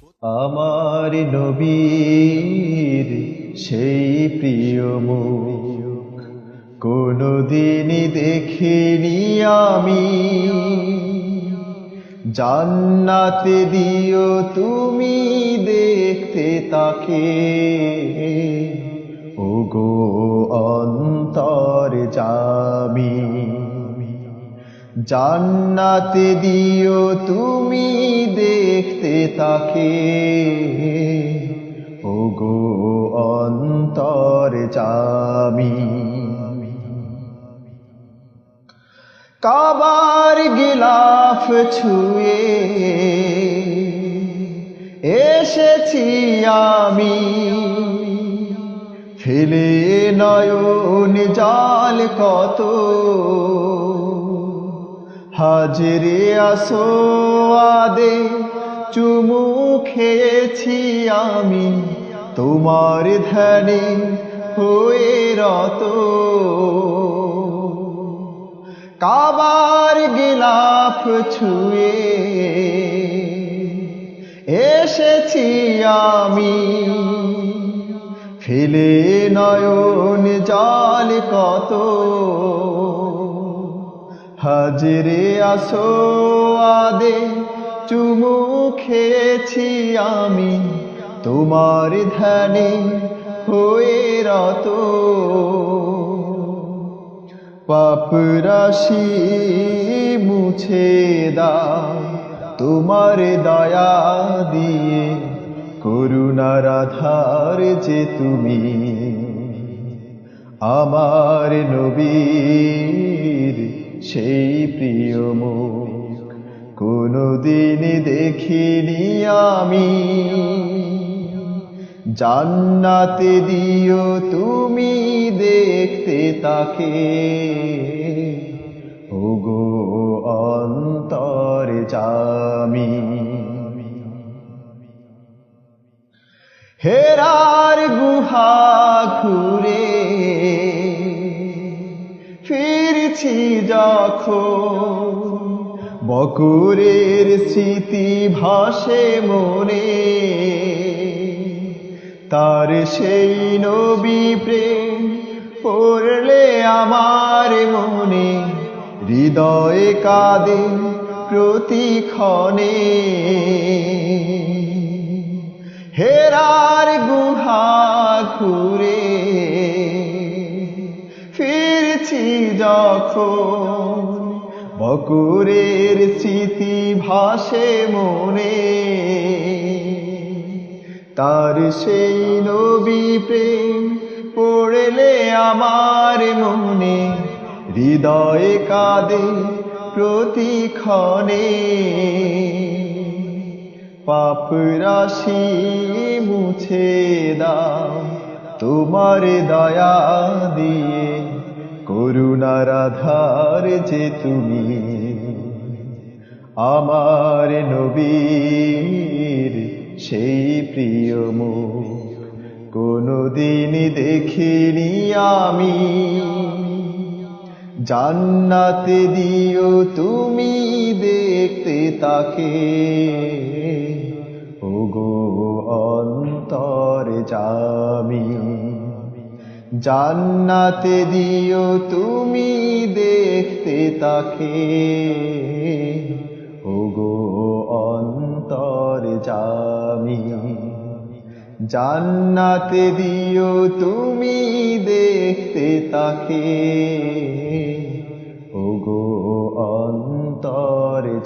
আমার নবীর সেই প্রিয় মুখ কোনদিন দেখিনি আমি। জান্নাতে দিও তুমি দেখতে তাকে, ওগো অন্তরজামী। জান্নাতে দিও তুমি দেখতে তাকে, ওগো অন্তরজামী। কাবার গিলাফ ছুঁয়ে এসেছি আমি, ফেলে নয়ন জাল কত, হাজরে আসোয়াদে চুমু খেয়েছি আমি, তোমার ধ্যানে হয়ে রত। কাবার গিলাফ ছুঁয়ে এসেছি আমি, ফেলে নয়ন জাল কত, হাজরে আসোয়াদে চুমু খেয়েছি আমি, তোমার ধ্যানে হয়ে রত। পাপ রাশি মুছে দাও তোমার দয়া দিয়ে, করুণার আধার যে তুমি। আমার নবীর সেই প্রিয় মুখ কোনদিন দেখিনি আমি। জান্নাতে দিও তুমি দেখতে তাকে, ওগো অন্তরজামী। হেরার গুহা ঘুরে ফিরছি যখন, বকরের স্মৃতি ভাসে মনে, তার সেই নবী প্রেম পড়লে আমার মনে, হৃদয়ে কাঁদে প্রতিক্ষণে। হেরার গুহা ঘুরে ফিরছি যখন, বকরের স্মৃতি ভাসে মনে, তার সেই নবী প্রেম পড়লে আমার মনে, হৃদয়ে কাঁদে প্রতিক্ষণে। পাপ রাশি মুছে দাও তোমার দয়া দিয়ে, করুণার আধার যে তুমি। আমার নবীর সেই প্রিয় মুখ কোনদিন দেখিনি আমি। জান্নাতে দিও তুমি দেখতে তাকে, ওগো অন্তরজামী। জান্নাতে দিও তুমি দেখতে তাকে, ওগো অন্তরজামী। জান্নাতে দিও তুমি দেখতে তাকে, ওগো অন্তরজামী।